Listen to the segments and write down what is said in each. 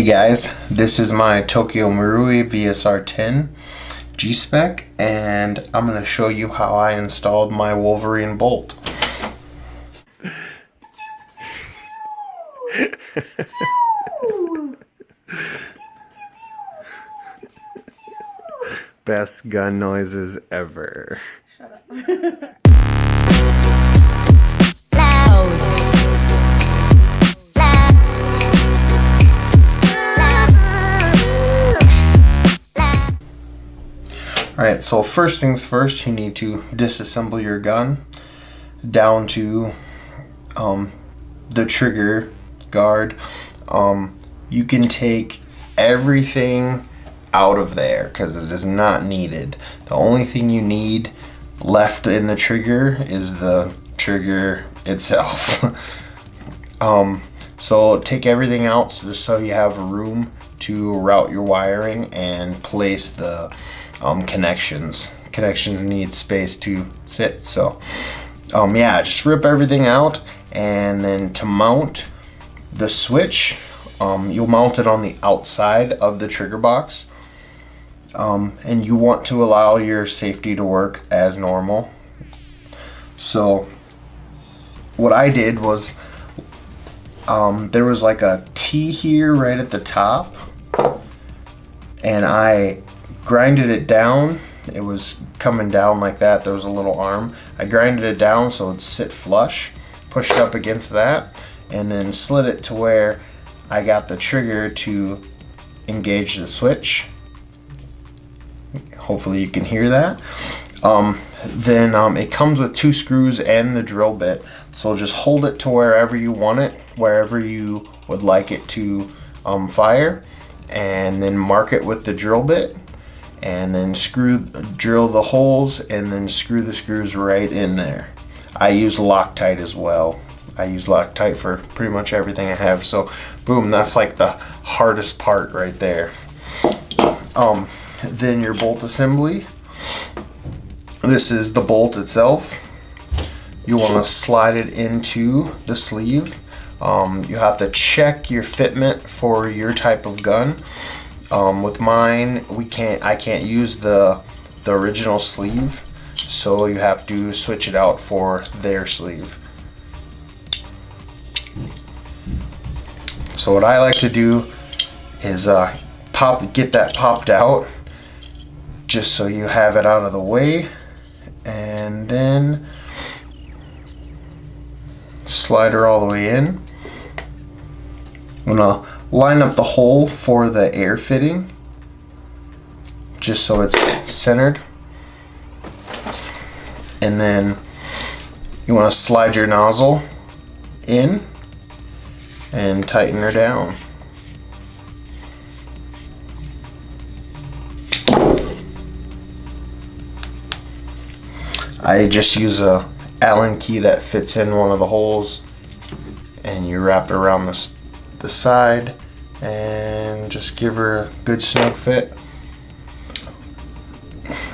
Hey guys, this is my Tokyo Marui VSR 10 G-Spec, and I'm going to show you how I installed my Wolverine bolt. Best gun noises ever. Shut up. Alright, so first things first, you need to disassemble your gun down to the trigger guard. You can take everything out of there because it is not needed. The only thing you need left in the trigger is the trigger itself. So take everything out just so you have room to route your wiring and place the connections. Connections need space to sit, so yeah, just rip everything out. And then to mount the switch, you'll mount it on the outside of the trigger box, and you want to allow your safety to work as normal. So what I did was there was like a T here right at the top, and I grinded it down. It was coming down like that. There was a little arm. I grinded it down so it'd sit flush, pushed up against that, and then slid it to where I got the trigger to engage the switch. Hopefully you can hear that. Then it comes with 2 screws and the drill bit, so just hold it to wherever you want it, wherever you would like it to fire, and then mark it with the drill bit, and then drill the holes, and then screw the screws right in there. I use Loctite as well. I use Loctite for pretty much everything I have. So boom, that's like the hardest part right there. Then your bolt assembly. This is the bolt itself. You want to slide it into the sleeve. You have to check your fitment for your type of gun. With mine, I can't use the original sleeve, so you have to switch it out for their sleeve. So what I like to do is get that popped out, just so you have it out of the way, and then slide her all the way in. I'm gonna line up the hole for the air fitting, just so it's centered, and then you want to slide your nozzle in and tighten her down. I just use a Allen key that fits in one of the holes, and you wrap it around the side and just give her a good snug fit.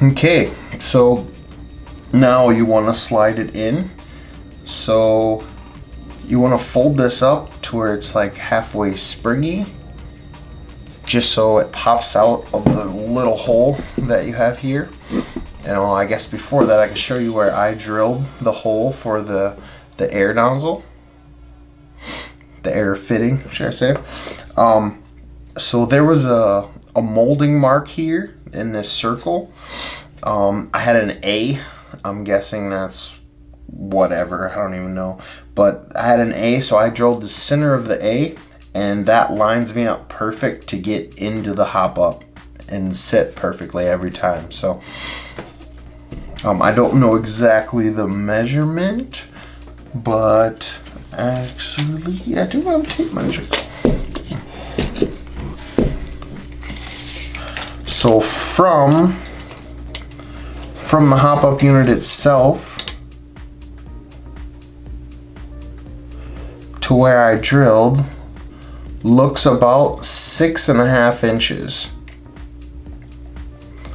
Okay, so now you want to slide it in. So you want to fold this up to where it's like halfway springy, just so it pops out of the little hole that you have here. And I guess before that I can show you where I drilled the hole for the air nozzle, the air fitting, should I say. So there was a molding mark here in this circle. I had an A. I'm guessing that's whatever, I don't even know, but I had an A, so I drilled the center of the A, and that lines me up perfect to get into the hop up and sit perfectly every time. So I don't know exactly the measurement, but actually I do have a tape measure. So from the hop up unit itself to where I drilled looks about 6.5 inches.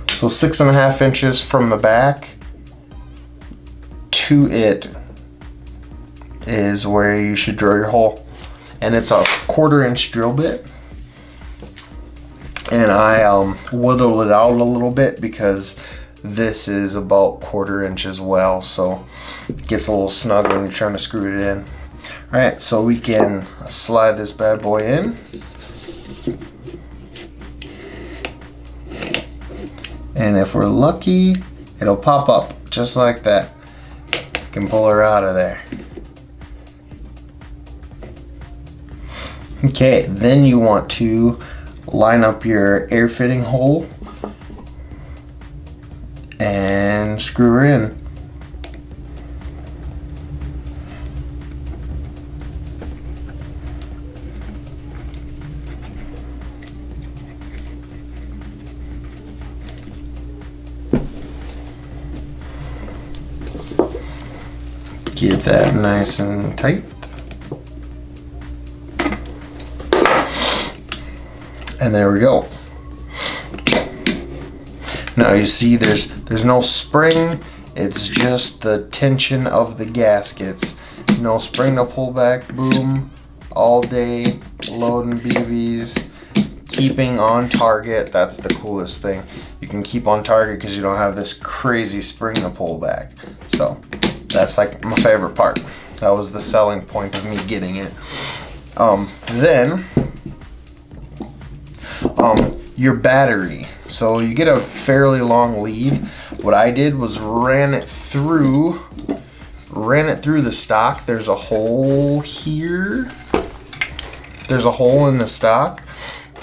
So 6.5 inches from the back to it is where you should drill your hole. And it's a 1/4 inch drill bit. and I whittled it out a little bit because this is about 1/4 inch as well, so it gets a little snug when you're trying to screw it in. Alright, so we can slide this bad boy in. And if we're lucky, it'll pop up just like that. You can pull her out of there. Okay, then you want to line up your air fitting hole and screw her in. Get that nice and tight. And there we go. Now you see there's no spring, it's just the tension of the gaskets. No spring to pull back, boom, all day, loading BBs, keeping on target. That's the coolest thing. You can keep on target because you don't have this crazy spring to pull back. So that's like my favorite part. That was the selling point of me getting it. Then your battery. So you get a fairly long lead. What I did was ran it through the stock. There's a hole here. There's a hole in the stock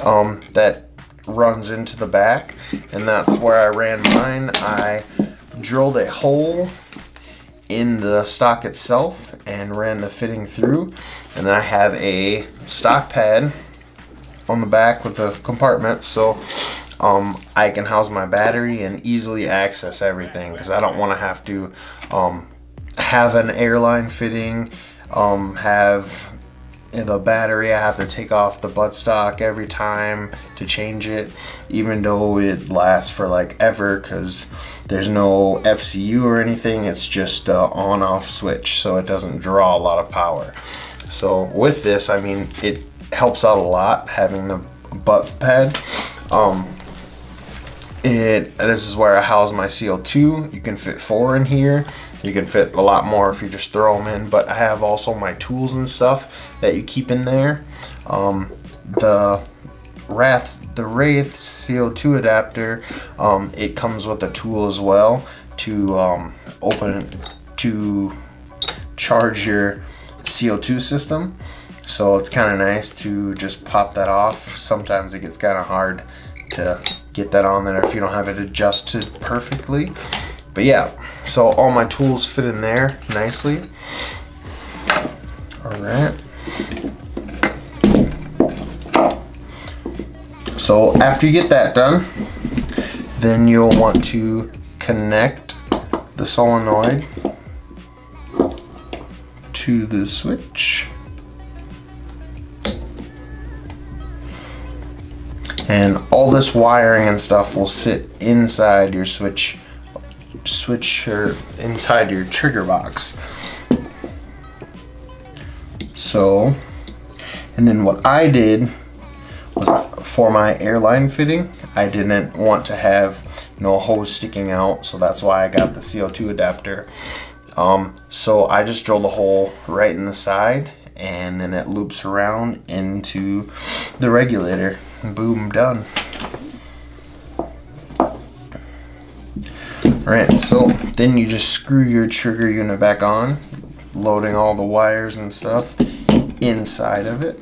that runs into the back, and that's where I ran mine. I drilled a hole in the stock itself and ran the fitting through, and then I have a stock pad on the back with a compartment, so I can house my battery and easily access everything, because I don't want to have to have an airline fitting, have the battery. I have to take off the buttstock every time to change it, even though it lasts for like ever, because there's no FCU or anything. It's just a on-off switch, so it doesn't draw a lot of power. So with this, I mean, it helps out a lot having the butt pad. This is where I house my CO2. You can fit 4 in here. You can fit a lot more if you just throw them in, but I have also my tools and stuff that you keep in there. The Wraith CO2 adapter, it comes with a tool as well to to charge your CO2 system. So it's kind of nice to just pop that off. Sometimes it gets kind of hard to get that on there if you don't have it adjusted perfectly. But yeah, so all my tools fit in there nicely. All right. So after you get that done, then you'll want to connect the solenoid to the switch. And all this wiring and stuff will sit inside your switch or inside your trigger box. So, and then what I did was, for my airline fitting, I didn't want to have no hose sticking out, so that's why I got the CO2 adapter. So I just drilled a hole right in the side, and then it loops around into the regulator. Boom, done. Alright, so then you just screw your trigger unit back on, loading all the wires and stuff inside of it.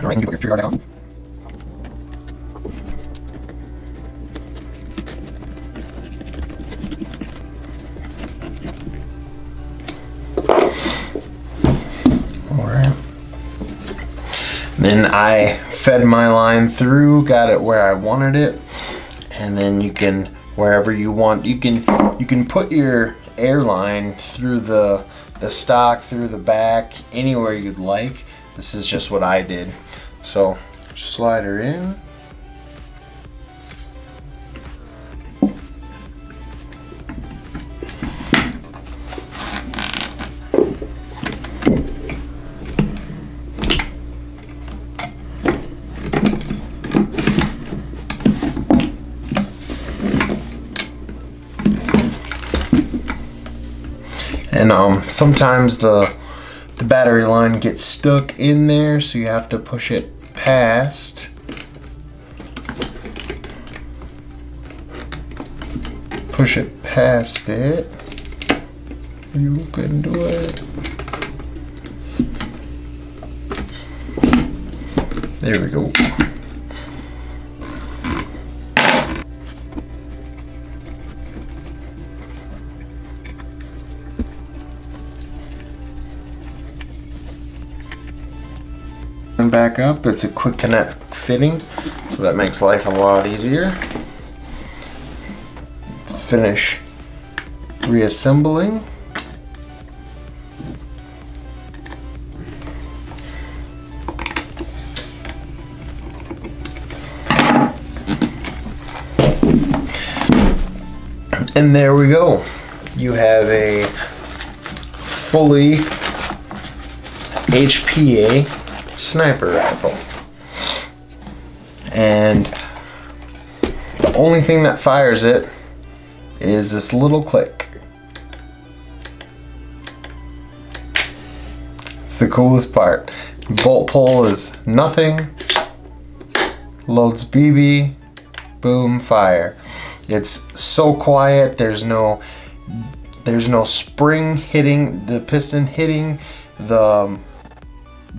Alright, you put your trigger down. Alright. Then I fed my line through, got it where I wanted it, and then you can, wherever you want, you can put your airline through the stock, through the back, anywhere you'd like. This is just what I did. So slide her in. And sometimes the battery line gets stuck in there, so you have to push it past. Push it past it. You can do it. There we go. Back up. It's a quick connect fitting, so that makes life a lot easier. Finish reassembling. And there we go. You have a fully HPA sniper rifle. And the only thing that fires it is this little click. It's the coolest part. Bolt pull is nothing. Loads BB, boom, fire. It's so quiet. There's no spring hitting the piston, hitting the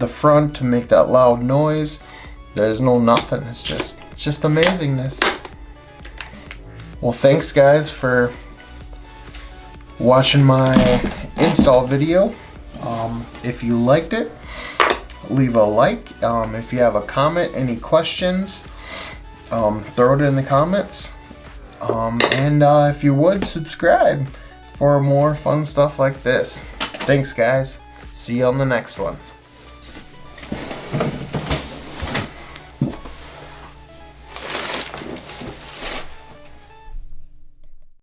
front to make that loud noise. There's no nothing. It's just amazingness. Well, thanks guys for watching my install video. If you liked it, leave a like. If you have a comment, any questions, throw it in the comments. And if you would, subscribe for more fun stuff like this. Thanks guys. See you on the next one.